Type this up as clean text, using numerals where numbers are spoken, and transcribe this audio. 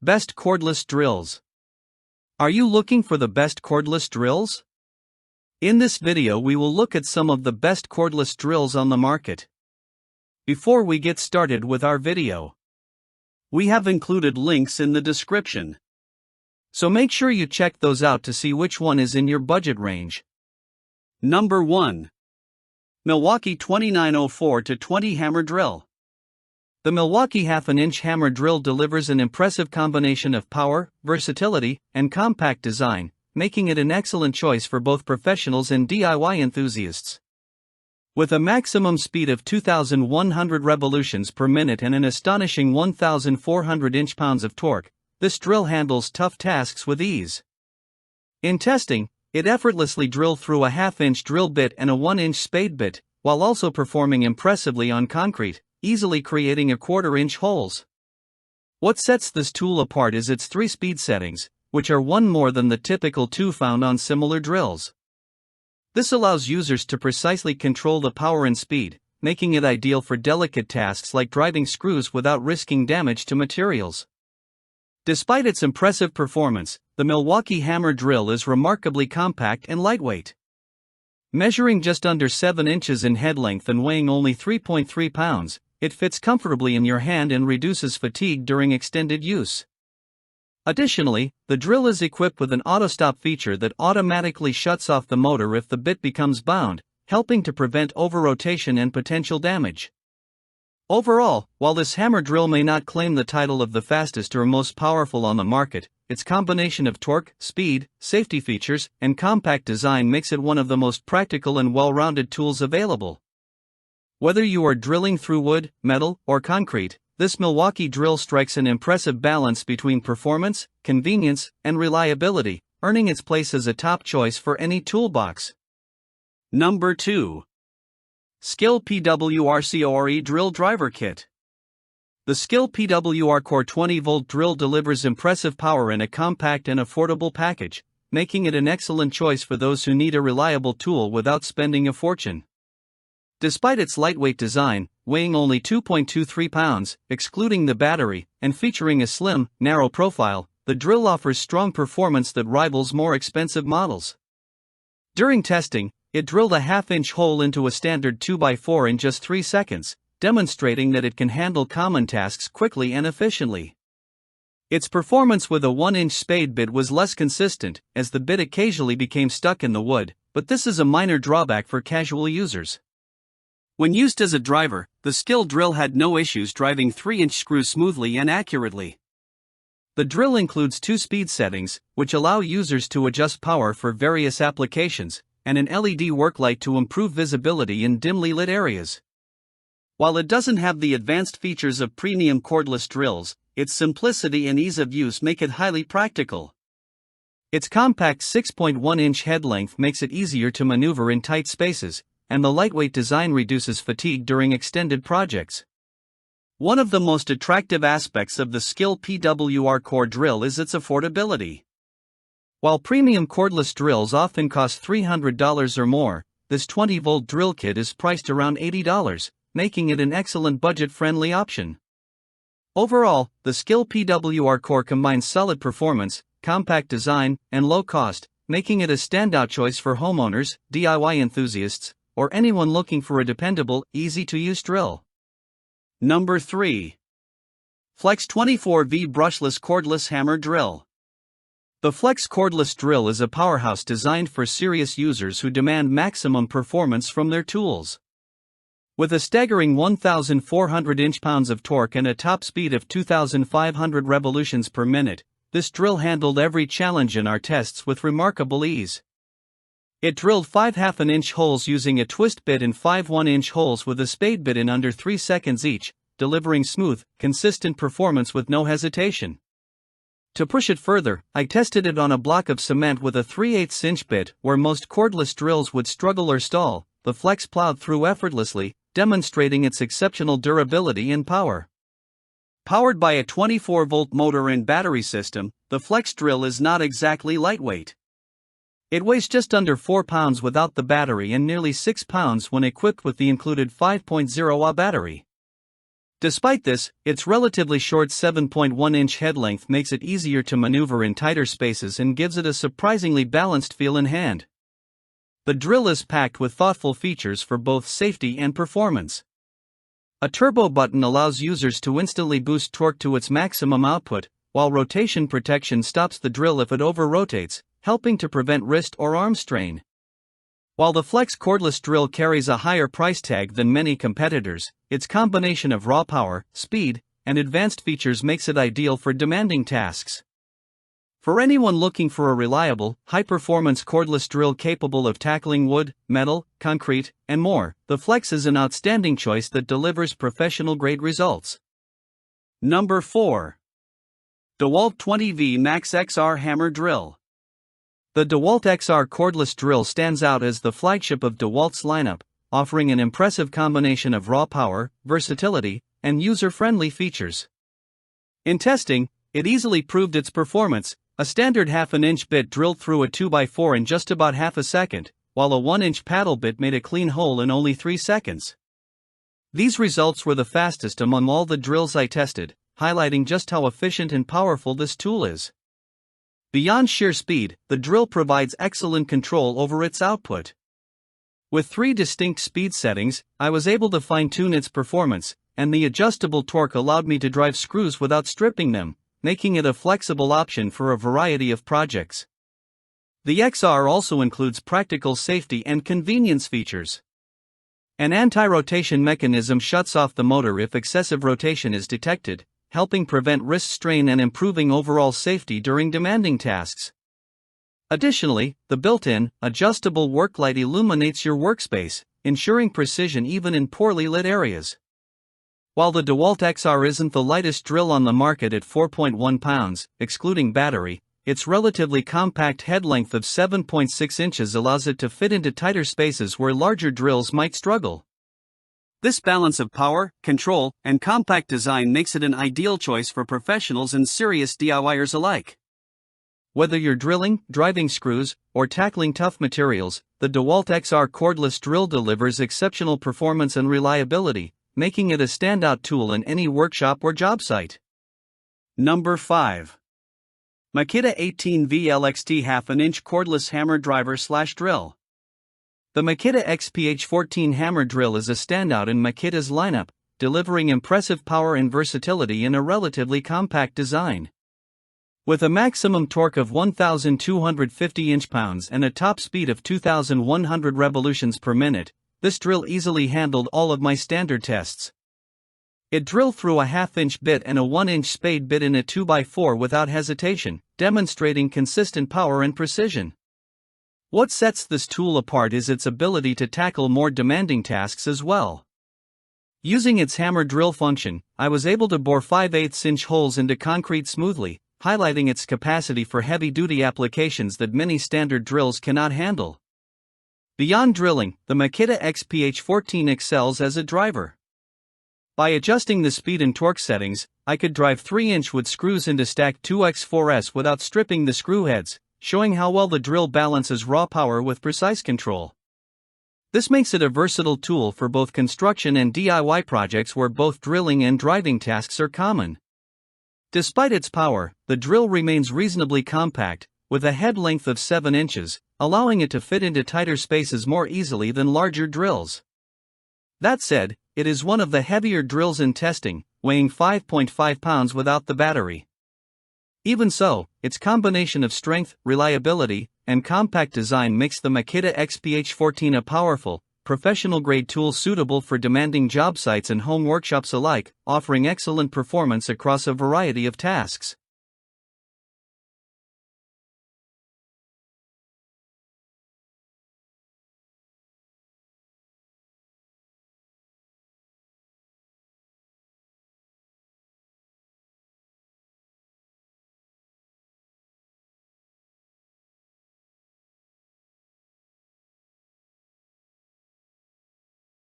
Best cordless drills. Are you looking for the best cordless drills? In this video we will look at some of the best cordless drills on the market. Before we get started with our video, we have included links in the description, so make sure you check those out to see which one is in your budget range. Number 1. Milwaukee 2904-20 Hammer Drill. The Milwaukee half-inch hammer drill delivers an impressive combination of power, versatility, and compact design, making it an excellent choice for both professionals and DIY enthusiasts. With a maximum speed of 2,100 revolutions per minute and an astonishing 1,400 inch-pounds of torque, this drill handles tough tasks with ease. In testing, it effortlessly drilled through a half-inch drill bit and a 1-inch spade bit, while also performing impressively on concrete, easily creating a quarter-inch holes. What sets this tool apart is its 3 speed settings, which are one more than the typical 2 found on similar drills. This allows users to precisely control the power and speed, making it ideal for delicate tasks like driving screws without risking damage to materials. Despite its impressive performance, the Milwaukee hammer drill is remarkably compact and lightweight. Measuring just under 7 inches in head length and weighing only 3.3 pounds, it fits comfortably in your hand and reduces fatigue during extended use. Additionally, the drill is equipped with an auto-stop feature that automatically shuts off the motor if the bit becomes bound, helping to prevent over-rotation and potential damage. Overall, while this hammer drill may not claim the title of the fastest or most powerful on the market, its combination of torque, speed, safety features, and compact design makes it one of the most practical and well-rounded tools available. Whether you are drilling through wood, metal, or concrete, this Milwaukee drill strikes an impressive balance between performance, convenience, and reliability, earning its place as a top choice for any toolbox. Number 2. Skil PWRCORE Drill Driver Kit. The Skil PWRCORE 20-volt drill delivers impressive power in a compact and affordable package, making it an excellent choice for those who need a reliable tool without spending a fortune. Despite its lightweight design, weighing only 2.23 pounds, excluding the battery, and featuring a slim, narrow profile, the drill offers strong performance that rivals more expensive models. During testing, it drilled a half-inch hole into a standard 2x4 in just 3 seconds, demonstrating that it can handle common tasks quickly and efficiently. Its performance with a 1-inch spade bit was less consistent, as the bit occasionally became stuck in the wood, but this is a minor drawback for casual users. When used as a driver, the Skil drill had no issues driving 3-inch screws smoothly and accurately. The drill includes 2 speed settings, which allow users to adjust power for various applications, and an LED work light to improve visibility in dimly lit areas. While it doesn't have the advanced features of premium cordless drills, its simplicity and ease of use make it highly practical. Its compact 6.1-inch head length makes it easier to maneuver in tight spaces, and the lightweight design reduces fatigue during extended projects. One of the most attractive aspects of the Skil PWRCORE drill is its affordability. While premium cordless drills often cost $300 or more, this 20-volt drill kit is priced around $80, making it an excellent budget-friendly option. Overall, the Skil PWRCORE combines solid performance, compact design, and low cost, making it a standout choice for homeowners, DIY enthusiasts, or anyone looking for a dependable, easy-to-use drill. Number 3. Flex 24V Brushless Cordless Hammer Drill. The Flex cordless drill is a powerhouse designed for serious users who demand maximum performance from their tools. With a staggering 1,400 inch-pounds of torque and a top speed of 2,500 revolutions per minute, this drill handled every challenge in our tests with remarkable ease. It drilled 5 half-inch holes using a twist bit and 5 1-inch holes with a spade bit in under 3 seconds each, delivering smooth, consistent performance with no hesitation. To push it further, I tested it on a block of cement with a 3/8-inch bit. Where most cordless drills would struggle or stall, the Flex plowed through effortlessly, demonstrating its exceptional durability and power. Powered by a 24-volt motor and battery system, the Flex drill is not exactly lightweight. It weighs just under 4 pounds without the battery and nearly 6 pounds when equipped with the included 5.0Ah battery. Despite this, its relatively short 7.1-inch head length makes it easier to maneuver in tighter spaces and gives it a surprisingly balanced feel in hand. The drill is packed with thoughtful features for both safety and performance. A turbo button allows users to instantly boost torque to its maximum output, while rotation protection stops the drill if it over-rotates, helping to prevent wrist or arm strain. While the Flex cordless drill carries a higher price tag than many competitors, its combination of raw power, speed, and advanced features makes it ideal for demanding tasks. For anyone looking for a reliable, high-performance cordless drill capable of tackling wood, metal, concrete, and more, the Flex is an outstanding choice that delivers professional-grade results. Number 4. DeWalt 20V Max XR Hammer Drill. The DeWalt XR cordless drill stands out as the flagship of DeWalt's lineup, offering an impressive combination of raw power, versatility, and user-friendly features. In testing, it easily proved its performance. A standard half-inch bit drilled through a 2x4 in just about half a second, while a 1-inch paddle bit made a clean hole in only 3 seconds. These results were the fastest among all the drills I tested, highlighting just how efficient and powerful this tool is. Beyond sheer speed, the drill provides excellent control over its output. With 3 distinct speed settings, I was able to fine-tune its performance, and the adjustable torque allowed me to drive screws without stripping them, making it a flexible option for a variety of projects. The XR also includes practical safety and convenience features. An anti-rotation mechanism shuts off the motor if excessive rotation is detected, helping prevent wrist strain and improving overall safety during demanding tasks. Additionally, the built-in, adjustable work light illuminates your workspace, ensuring precision even in poorly lit areas. While the DeWalt XR isn't the lightest drill on the market at 4.1 pounds, excluding battery, its relatively compact head length of 7.6 inches allows it to fit into tighter spaces where larger drills might struggle. This balance of power, control, and compact design makes it an ideal choice for professionals and serious DIYers alike. Whether you're drilling, driving screws, or tackling tough materials, the DeWalt XR cordless drill delivers exceptional performance and reliability, making it a standout tool in any workshop or job site. Number 5. Makita 18V LXT half-inch cordless hammer driver/drill. The Makita XPH14 hammer drill is a standout in Makita's lineup, delivering impressive power and versatility in a relatively compact design. With a maximum torque of 1,250 inch-pounds and a top speed of 2,100 revolutions per minute, this drill easily handled all of my standard tests. It drilled through a half-inch bit and a 1-inch spade bit in a 2x4 without hesitation, demonstrating consistent power and precision. What sets this tool apart is its ability to tackle more demanding tasks as well. Using its hammer drill function, I was able to bore 5/8-inch holes into concrete smoothly, highlighting its capacity for heavy-duty applications that many standard drills cannot handle. Beyond drilling, the Makita XPH14 excels as a driver. By adjusting the speed and torque settings, I could drive 3-inch wood screws into stacked 2x4s without stripping the screw heads, showing how well the drill balances raw power with precise control. This makes it a versatile tool for both construction and DIY projects where both drilling and driving tasks are common. Despite its power, the drill remains reasonably compact, with a head length of 7 inches, allowing it to fit into tighter spaces more easily than larger drills. That said, it is one of the heavier drills in testing, weighing 5.5 pounds without the battery. Even so, its combination of strength, reliability, and compact design makes the Makita XPH14 a powerful, professional-grade tool suitable for demanding job sites and home workshops alike, offering excellent performance across a variety of tasks.